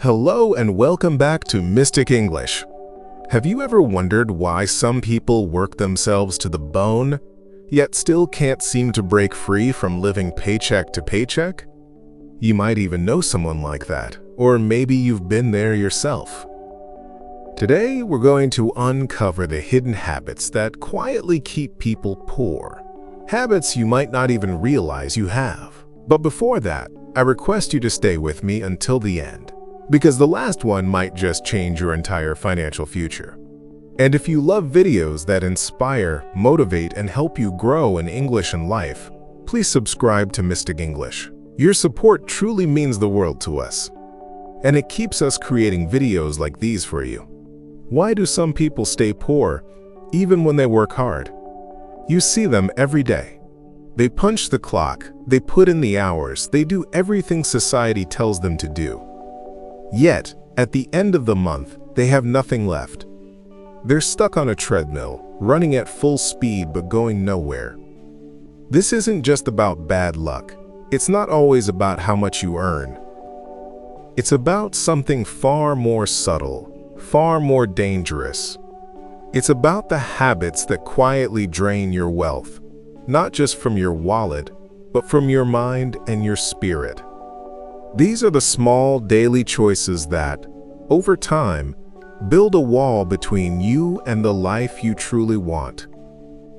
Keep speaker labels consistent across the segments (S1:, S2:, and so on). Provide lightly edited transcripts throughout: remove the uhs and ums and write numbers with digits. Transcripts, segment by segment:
S1: Hello and welcome back to Mystic English. Have you ever wondered why some people work themselves to the bone, yet still can't seem to break free from living paycheck to paycheck? You might even know someone like that, or maybe you've been there yourself. Today, we're going to uncover the hidden habits that quietly keep people poor. Habits you might not even realize you have. But before that, I request you to stay with me until the end, because the last one might just change your entire financial future. And if you love videos that inspire, motivate, and help you grow in English and life, please subscribe to Mystic English. Your support truly means the world to us, and it keeps us creating videos like these for you. Why do some people stay poor even when they work hard? You see them every day. They punch the clock, they put in the hours, they do everything society tells them to do. Yet, at the end of the month, they have nothing left. They're stuck on a treadmill, running at full speed but going nowhere. This isn't just about bad luck. It's not always about how much you earn. It's about something far more subtle, far more dangerous. It's about the habits that quietly drain your wealth, not just from your wallet, but from your mind and your spirit. These are the small daily choices that, over time, build a wall between you and the life you truly want.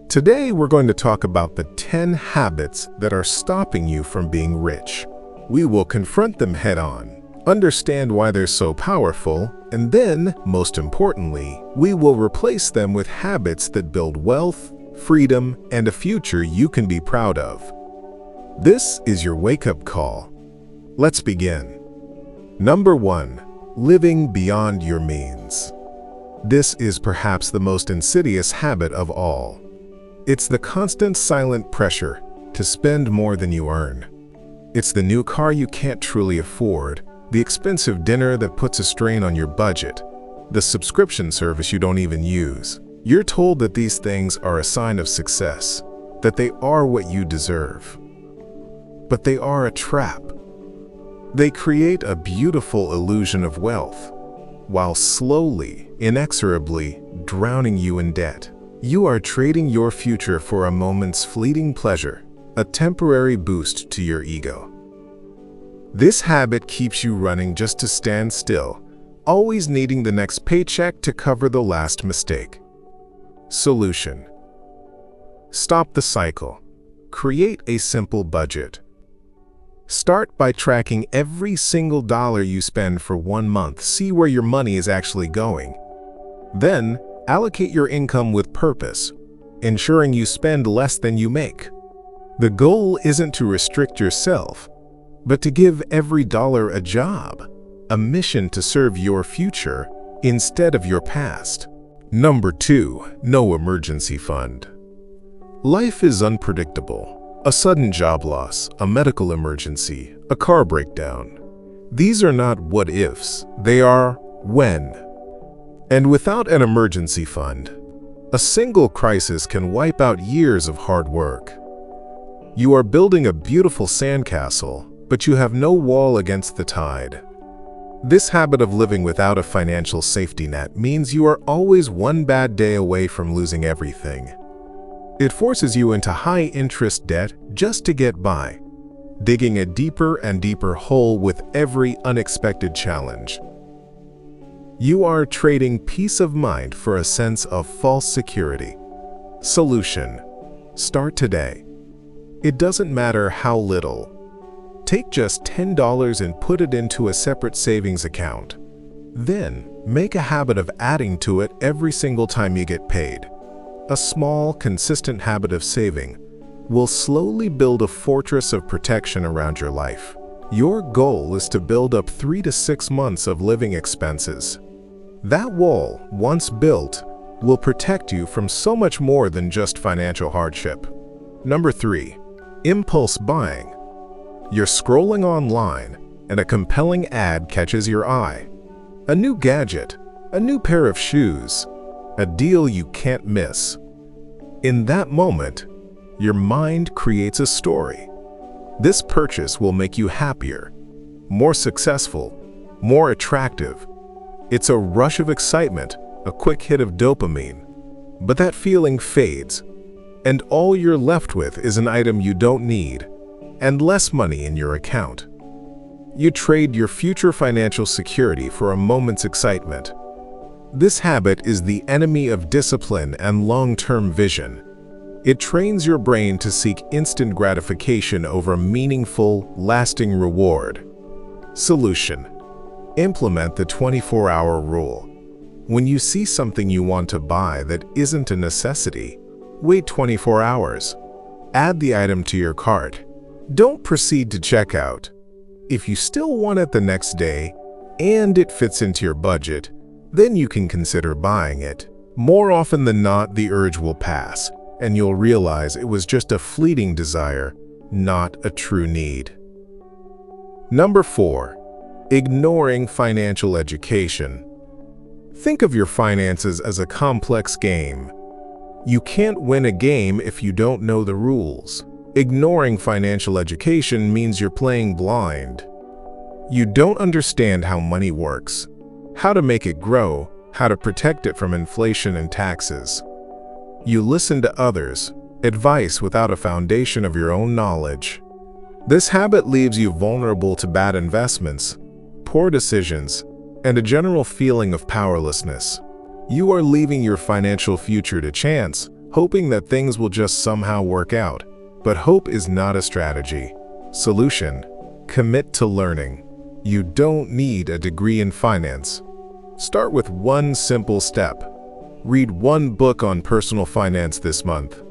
S1: Today, we're going to talk about the 10 habits that are stopping you from being rich. We will confront them head-on, understand why they're so powerful, and then, most importantly, we will replace them with habits that build wealth, freedom, and a future you can be proud of. This is your wake-up call. Let's begin. Number 1. Living beyond your means. This is perhaps the most insidious habit of all. It's the constant silent pressure to spend more than you earn. It's the new car you can't truly afford, the expensive dinner that puts a strain on your budget, the subscription service you don't even use. You're told that these things are a sign of success, that they are what you deserve. But they are a trap. They create a beautiful illusion of wealth, while slowly, inexorably drowning you in debt. You are trading your future for a moment's fleeting pleasure, a temporary boost to your ego. This habit keeps you running just to stand still, always needing the next paycheck to cover the last mistake. Solution: stop the cycle. Create a simple budget. Start by tracking every single dollar you spend for 1 month. See where your money is actually going. Then, allocate your income with purpose, ensuring you spend less than you make. The goal isn't to restrict yourself, but to give every dollar a job, a mission to serve your future instead of your past. Number 2. No emergency fund. Life is unpredictable. A sudden job loss, a medical emergency, a car breakdown. These are not what ifs, they are when. And without an emergency fund, a single crisis can wipe out years of hard work. You are building a beautiful sandcastle, but you have no wall against the tide. This habit of living without a financial safety net means you are always one bad day away from losing everything. It forces you into high-interest debt just to get by, digging a deeper and deeper hole with every unexpected challenge. You are trading peace of mind for a sense of false security. Solution: start today. It doesn't matter how little. Take just $10 and put it into a separate savings account. Then, make a habit of adding to it every single time you get paid. A small, consistent habit of saving will slowly build a fortress of protection around your life. Your goal is to build up 3 to 6 months of living expenses. That wall, once built, will protect you from so much more than just financial hardship. Number 3. Impulse buying. You're scrolling online, and a compelling ad catches your eye. A new gadget, a new pair of shoes, a deal you can't miss. In that moment, your mind creates a story. This purchase will make you happier, more successful, more attractive. It's a rush of excitement, a quick hit of dopamine. But that feeling fades, and all you're left with is an item you don't need and less money in your account. You trade your future financial security for a moment's excitement. This habit is the enemy of discipline and long-term vision. It trains your brain to seek instant gratification over meaningful, lasting reward. Solution: implement the 24-hour rule. When you see something you want to buy that isn't a necessity, wait 24 hours. Add the item to your cart. Don't proceed to checkout. If you still want it the next day and it fits into your budget, then you can consider buying it. More often than not, the urge will pass, and you'll realize it was just a fleeting desire, not a true need. Number 4. Ignoring financial education. Think of your finances as a complex game. You can't win a game if you don't know the rules. Ignoring financial education means you're playing blind. You don't understand how money works, how to make it grow, how to protect it from inflation and taxes. You listen to others, advice without a foundation of your own knowledge. This habit leaves you vulnerable to bad investments, poor decisions, and a general feeling of powerlessness. You are leaving your financial future to chance, hoping that things will just somehow work out. But hope is not a strategy. Solution: commit to learning. You don't need a degree in finance. Start with one simple step. Read one book on personal finance this month.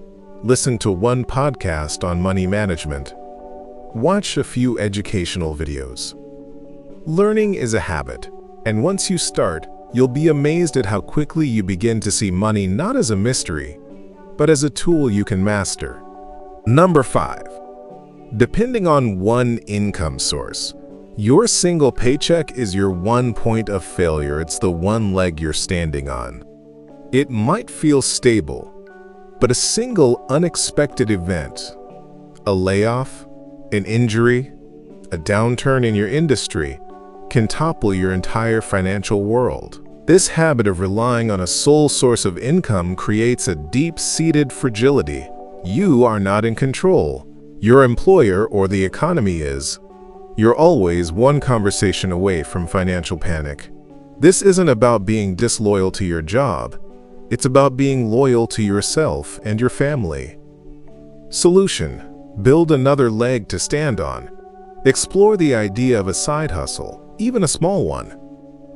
S1: Listen to one podcast on money management. Watch a few educational videos. Learning is a habit, and once you start, you'll be amazed at how quickly you begin to see money not as a mystery, but as a tool you can master. Number 5. Depending on one income source. Your single paycheck is your one point of failure. It's the one leg you're standing on. It might feel stable, but a single unexpected event, a layoff, an injury, a downturn in your industry, can topple your entire financial world. This habit of relying on a sole source of income creates a deep-seated fragility. You are not in control. Your employer or the economy is. You're always one conversation away from financial panic. This isn't about being disloyal to your job. It's about being loyal to yourself and your family. Solution: build another leg to stand on. Explore the idea of a side hustle, even a small one.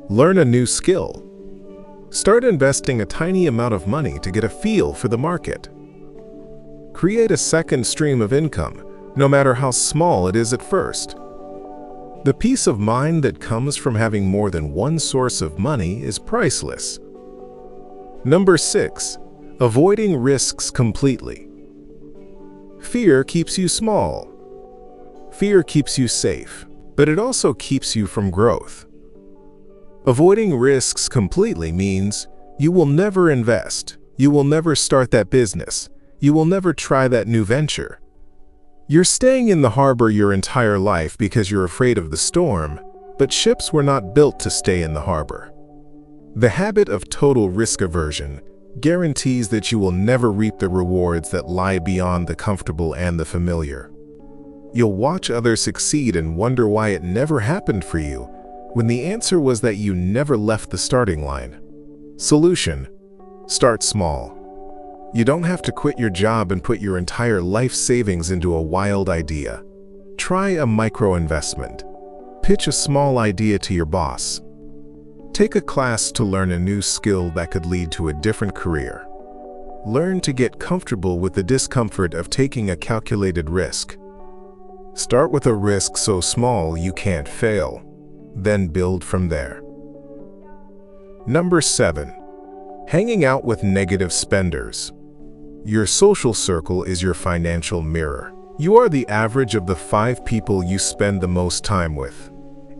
S1: Learn a new skill. Start investing a tiny amount of money to get a feel for the market. Create a second stream of income, no matter how small it is at first. The peace of mind that comes from having more than one source of money is priceless. Number 6. Avoiding risks completely. Fear keeps you small. Fear keeps you safe, but it also keeps you from growth. Avoiding risks completely means you will never invest, you will never start that business, you will never try that new venture. You're staying in the harbor your entire life because you're afraid of the storm, but ships were not built to stay in the harbor. The habit of total risk aversion guarantees that you will never reap the rewards that lie beyond the comfortable and the familiar. You'll watch others succeed and wonder why it never happened for you, when the answer was that you never left the starting line. Solution: start small. You don't have to quit your job and put your entire life savings into a wild idea. Try a micro-investment. Pitch a small idea to your boss. Take a class to learn a new skill that could lead to a different career. Learn to get comfortable with the discomfort of taking a calculated risk. Start with a risk so small you can't fail, then build from there. Number 7. Hanging out with negative spenders. Your social circle is your financial mirror. You are the average of the 5 people you spend the most time with.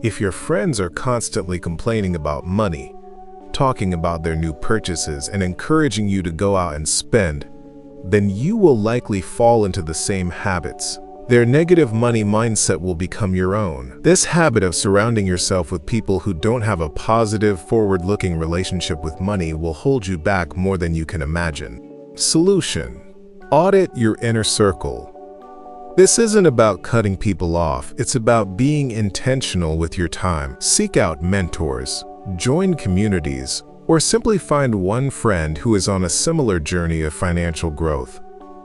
S1: If your friends are constantly complaining about money, talking about their new purchases, and encouraging you to go out and spend, then you will likely fall into the same habits. Their negative money mindset will become your own. This habit of surrounding yourself with people who don't have a positive, forward-looking relationship with money will hold you back more than you can imagine. Solution: audit your inner circle. This isn't about cutting people off, it's about being intentional with your time. Seek out mentors, join communities, or simply find one friend who is on a similar journey of financial growth.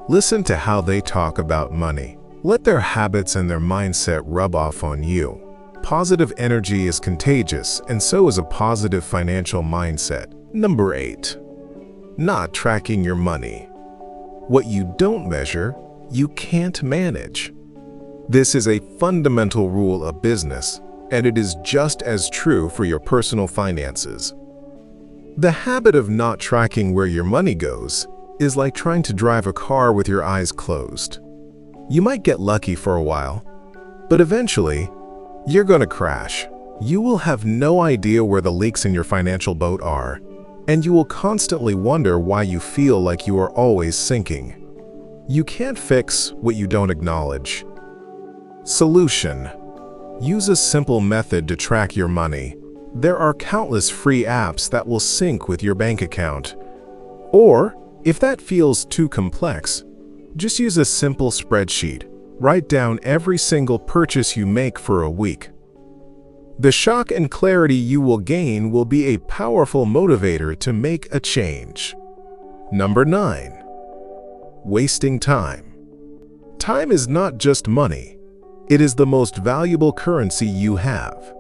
S1: Listen to how they talk about money. Let their habits and their mindset rub off on you. Positive energy is contagious, and so is a positive financial mindset. Number 8. Not tracking your money. What you don't measure, you can't manage. This is a fundamental rule of business, and it is just as true for your personal finances. The habit of not tracking where your money goes is like trying to drive a car with your eyes closed. You might get lucky for a while, but eventually, you're going to crash. You will have no idea where the leaks in your financial boat are, and you will constantly wonder why you feel like you are always sinking. You can't fix what you don't acknowledge. Solution: use a simple method to track your money. There are countless free apps that will sync with your bank account. Or, if that feels too complex, just use a simple spreadsheet. Write down every single purchase you make for a week. The shock and clarity you will gain will be a powerful motivator to make a change. Number 9. Wasting time. Time is not just money. It is the most valuable currency you have.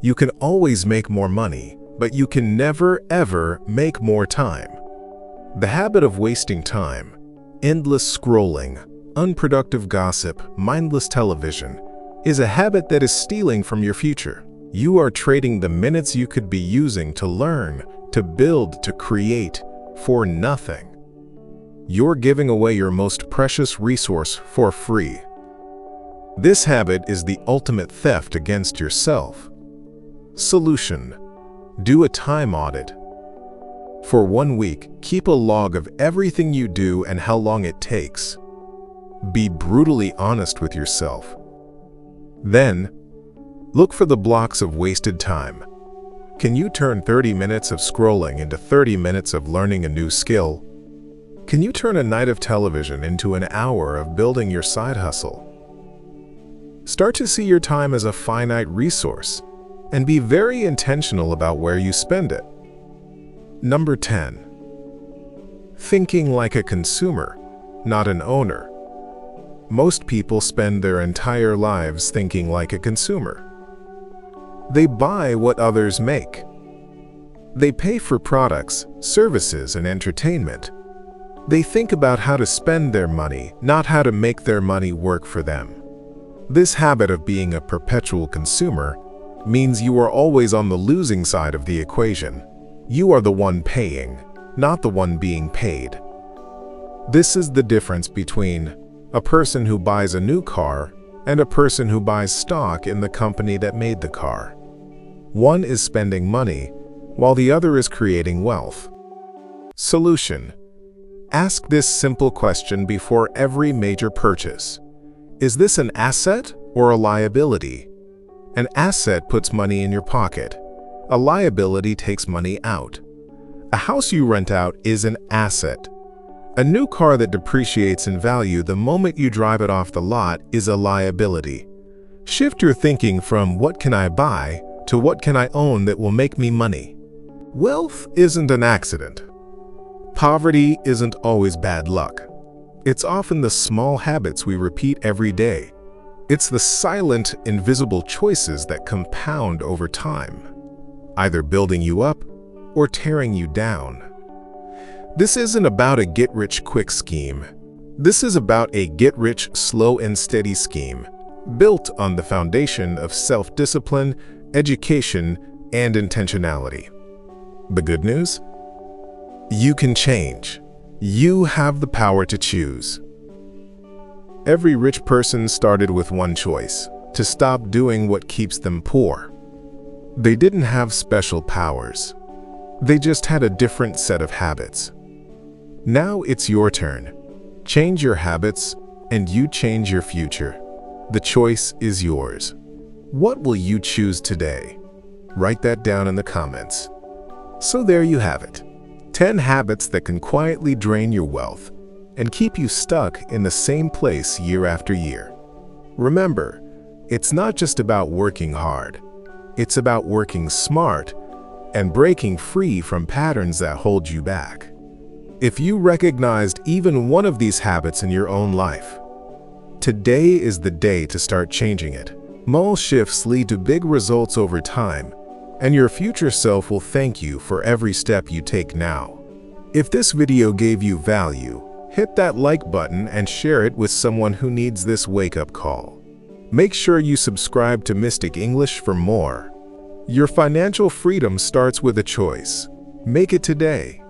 S1: You can always make more money, but you can never, ever make more time. The habit of wasting time, endless scrolling, unproductive gossip, mindless television, is a habit that is stealing from your future. You are trading the minutes you could be using to learn, to build, to create, for nothing. You're giving away your most precious resource for free. This habit is the ultimate theft against yourself. Solution: do a time audit. For 1 week, keep a log of everything you do and how long it takes. Be brutally honest with yourself. Then, look for the blocks of wasted time. Can you turn 30 minutes of scrolling into 30 minutes of learning a new skill? Can you turn a night of television into an hour of building your side hustle? Start to see your time as a finite resource and be very intentional about where you spend it. Number 10. Thinking like a consumer, not an owner. Most people spend their entire lives thinking like a consumer. They buy what others make. They pay for products, services, and entertainment. They think about how to spend their money, not how to make their money work for them. This habit of being a perpetual consumer means you are always on the losing side of the equation. You are the one paying, not the one being paid. This is the difference between a person who buys a new car and a person who buys stock in the company that made the car. One is spending money, while the other is creating wealth. Solution: ask this simple question before every major purchase. Is this an asset or a liability? An asset puts money in your pocket. A liability takes money out. A house you rent out is an asset. A new car that depreciates in value the moment you drive it off the lot is a liability. Shift your thinking from "what can I buy" to "what can I own that will make me money?" Wealth isn't an accident. Poverty isn't always bad luck. It's often the small habits we repeat every day. It's the silent, invisible choices that compound over time, either building you up or tearing you down. This isn't about a get-rich-quick scheme. This is about a get-rich, slow and steady scheme, built on the foundation of self-discipline, education, and intentionality. The good news? You can change. You have the power to choose. Every rich person started with one choice: to stop doing what keeps them poor. They didn't have special powers. They just had a different set of habits. Now it's your turn. Change your habits, and you change your future. The choice is yours. What will you choose today? Write that down in the comments. So there you have it. 10 habits that can quietly drain your wealth and keep you stuck in the same place year after year. Remember, it's not just about working hard. It's about working smart and breaking free from patterns that hold you back. If you recognized even one of these habits in your own life, today is the day to start changing it. Small shifts lead to big results over time, and your future self will thank you for every step you take now. If this video gave you value, hit that like button and share it with someone who needs this wake-up call. Make sure you subscribe to Mystic English for more. Your financial freedom starts with a choice. Make it today.